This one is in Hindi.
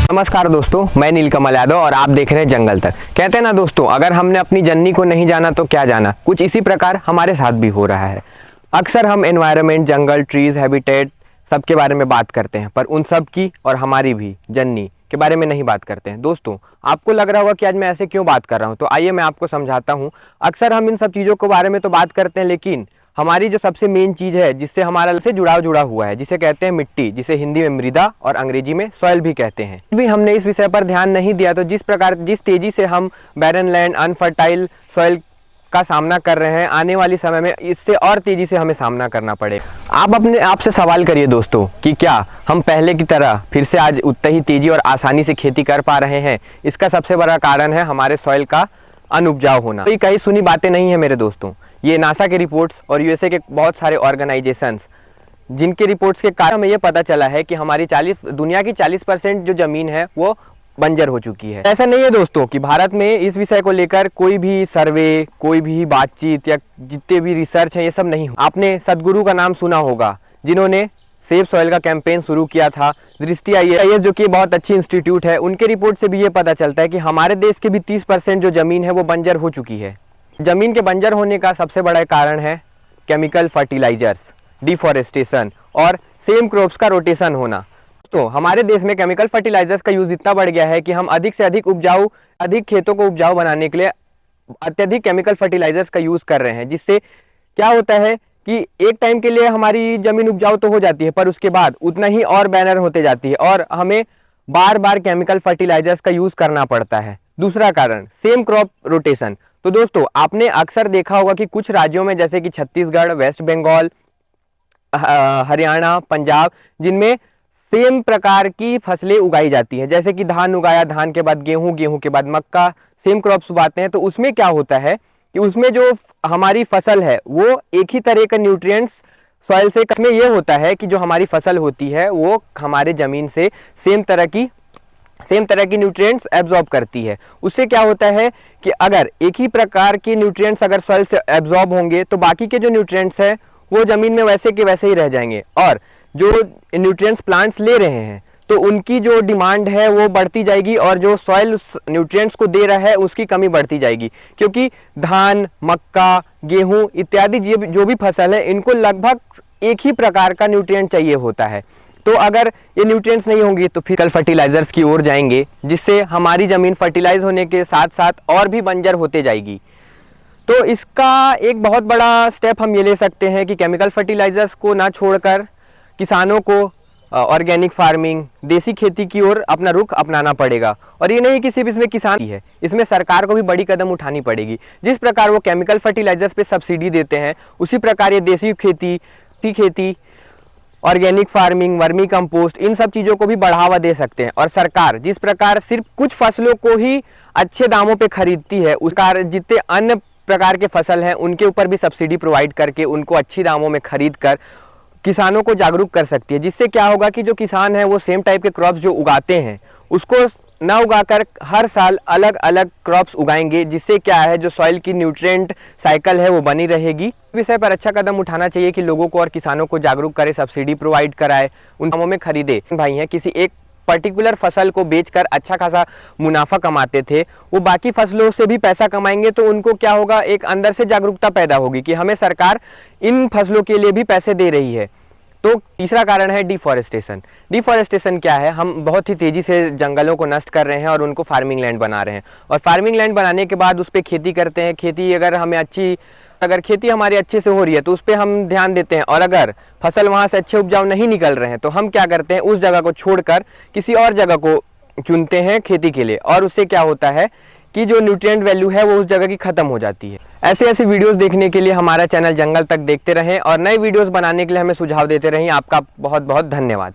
नमस्कार दोस्तों, मैं नीलकमल यादव और आप देख रहे हैं जंगल तक। कहते हैं ना दोस्तों, अगर हमने अपनी जननी को नहीं जाना तो क्या जाना। कुछ इसी प्रकार हमारे साथ भी हो रहा है। अक्सर हम एनवायरनमेंट, जंगल, ट्रीज, हैबिटेट सबके बारे में बात करते हैं, पर उन सब की और हमारी भी जननी के बारे में नहीं बात करते हैं। दोस्तों, आपको लग रहा होगा कि आज मैं ऐसे क्यों बात कर रहा हूँ, तो आइए मैं आपको समझाता हूँ। अक्सर हम इन सब चीज़ों के बारे में तो बात करते हैं, लेकिन हमारी जो सबसे मेन चीज़ है जिससे हमारा से जुड़ा हुआ है, जिसे कहते हैं मिट्टी, जिसे हिंदी में मृदा और अंग्रेजी में सॉइल भी कहते हैं, भी हमने इस विषय पर ध्यान नहीं दिया। तो जिस तेजी से हम बैरन लैंड, अनफर्टाइल सॉइल का सामना कर रहे हैं, आने वाली समय में इससे और तेजी से हमें सामना करना पड़ेगा। आप अपने आप से सवाल करिए दोस्तों कि क्या हम पहले की तरह फिर से आज उतनी ही तेजी और आसानी से खेती कर पा रहे हैं। इसका सबसे बड़ा कारण है हमारे सॉइल का अनुपजाऊ होना। तो ये कहीं सुनी बातें नहीं है मेरे दोस्तों, ये नासा के रिपोर्ट्स और यूएसए के बहुत सारे ऑर्गेनाइजेशंस, जिनके रिपोर्ट्स के कारण हमें ये पता चला है कि हमारी दुनिया की 40% जो ज़मीन है वो बंजर हो चुकी है। ऐसा नहीं है दोस्तों कि भारत में इस विषय को लेकर कोई भी सर्वे, कोई भी बातचीत या जितने भी रिसर्च हैं, ये सब नहीं हो। आपने सदगुरु का नाम सुना होगा, जिन्होंने सेव सॉइल का कैंपेन शुरू किया था। दृष्टि IAS जो कि बहुत अच्छी इंस्टीट्यूट है, उनके रिपोर्ट से भी ये पता चलता है कि हमारे देश की भी 30% जो ज़मीन है वो बंजर हो चुकी है। ज़मीन के बंजर होने का सबसे बड़ा कारण है केमिकल फर्टिलाइजर्स, डिफॉरेस्टेशन और सेम क्रॉप्स का रोटेशन होना। तो हमारे देश में केमिकल फर्टिलाइजर्स का यूज़ इतना बढ़ गया है कि हम अधिक से अधिक खेतों को उपजाऊ बनाने के लिए अत्यधिक केमिकल फर्टिलाइजर्स का यूज़ कर रहे हैं, जिससे क्या होता है कि एक टाइम के लिए हमारी ज़मीन उपजाऊ तो हो जाती है, पर उसके बाद उतना ही और बैनर होते जाती है और हमें बार बार केमिकल फर्टिलाइजर्स का यूज़ करना पड़ता है। दूसरा कारण सेम क्रॉप रोटेशन। तो दोस्तों, आपने अक्सर देखा होगा कि कुछ राज्यों में जैसे कि छत्तीसगढ़, वेस्ट बंगाल, हरियाणा, पंजाब, जिनमें सेम प्रकार की फसलें उगाई जाती हैं। जैसे कि धान उगाया, धान के बाद गेहूं, गेहूं के बाद मक्का, सेम क्रॉप्स उगाते हैं। तो उसमें क्या होता है कि उसमें जो हमारी फसल है वो एक ही तरह का न्यूट्रिएंट्स सॉइल से, इसमें ये होता है कि जो हमारी फसल होती है वो हमारे ज़मीन से सेम तरह की न्यूट्रिएंट्स एब्जॉर्ब करती है। उससे क्या होता है कि अगर एक ही प्रकार के न्यूट्रिएंट्स अगर सॉइल से एब्जॉर्ब होंगे तो बाकी के जो न्यूट्रिएंट्स हैं वो ज़मीन में वैसे के वैसे ही रह जाएंगे, और जो न्यूट्रिएंट्स प्लांट्स ले रहे हैं तो उनकी जो डिमांड है वो बढ़ती जाएगी, और जो सॉइल उस न्यूट्रिएंट्स को दे रहा है उसकी कमी बढ़ती जाएगी। क्योंकि धान, मक्का, गेहूं इत्यादि जो भी फसल है, इनको लगभग एक ही प्रकार का न्यूट्रिएंट चाहिए होता है। तो अगर ये न्यूट्रिएंट्स नहीं होंगे तो फिर कल फर्टिलाइजर्स की ओर जाएंगे, जिससे हमारी ज़मीन फर्टिलाइज होने के साथ साथ और भी बंजर होते जाएगी। तो इसका एक बहुत बड़ा स्टेप हम ये ले सकते हैं कि केमिकल फर्टिलाइजर्स को ना छोड़कर किसानों को ऑर्गेनिक फार्मिंग, देसी खेती की ओर अपना रुख अपनाना पड़ेगा। और ये नहीं कि सिर्फ इसमें किसान ही है, इसमें सरकार को भी बड़ी कदम उठानी पड़ेगी। जिस प्रकार वो केमिकल फर्टिलाइजर्स पे सब्सिडी देते हैं, उसी प्रकार ये देसी खेती, ऑर्गेनिक फार्मिंग, वर्मी कंपोस्ट, इन सब चीज़ों को भी बढ़ावा दे सकते हैं। और सरकार जिस प्रकार सिर्फ कुछ फसलों को ही अच्छे दामों पे खरीदती है, उस प्रकार जितने अन्य प्रकार के फसल हैं उनके ऊपर भी सब्सिडी प्रोवाइड करके उनको अच्छी दामों में खरीद कर किसानों को जागरूक कर सकती है। जिससे क्या होगा कि जो किसान है वो सेम टाइप के क्रॉप्स जो उगाते हैं उसको ना उगाकर हर साल अलग अलग क्रॉप्स उगाएंगे, जिससे क्या है जो सॉइल की न्यूट्रिएंट साइकिल है वो बनी रहेगी। विषय पर अच्छा कदम उठाना चाहिए कि लोगों को और किसानों को जागरूक करे, सब्सिडी प्रोवाइड कराए, उन दामों में खरीदे। भाई हैं किसी एक पर्टिकुलर फसल को बेचकर अच्छा खासा मुनाफा कमाते थे, वो बाकी फसलों से भी पैसा कमाएंगे, तो उनको क्या होगा, एक अंदर से जागरूकता पैदा होगी कि हमें सरकार इन फसलों के लिए भी पैसे दे रही है। तो तीसरा कारण है डिफॉरेस्टेशन। डिफॉरेस्टेशन क्या है, हम बहुत ही तेज़ी से जंगलों को नष्ट कर रहे हैं और उनको फार्मिंग लैंड बना रहे हैं, और फार्मिंग लैंड बनाने के बाद उस पर खेती करते हैं। अगर खेती हमारी अच्छे से हो रही है तो उस पर हम ध्यान देते हैं, और अगर फसल वहाँ से अच्छे उपजाऊ नहीं निकल रहे हैं तो हम क्या करते हैं, उस जगह को छोड़कर किसी और जगह को चुनते हैं खेती के लिए, और उससे क्या होता है कि जो न्यूट्रिएंट वैल्यू है वो उस जगह की खत्म हो जाती है। ऐसे वीडियोस देखने के लिए हमारा चैनल जंगल तक देखते रहें, और नए वीडियोस बनाने के लिए हमें सुझाव देते रहें। आपका बहुत बहुत धन्यवाद।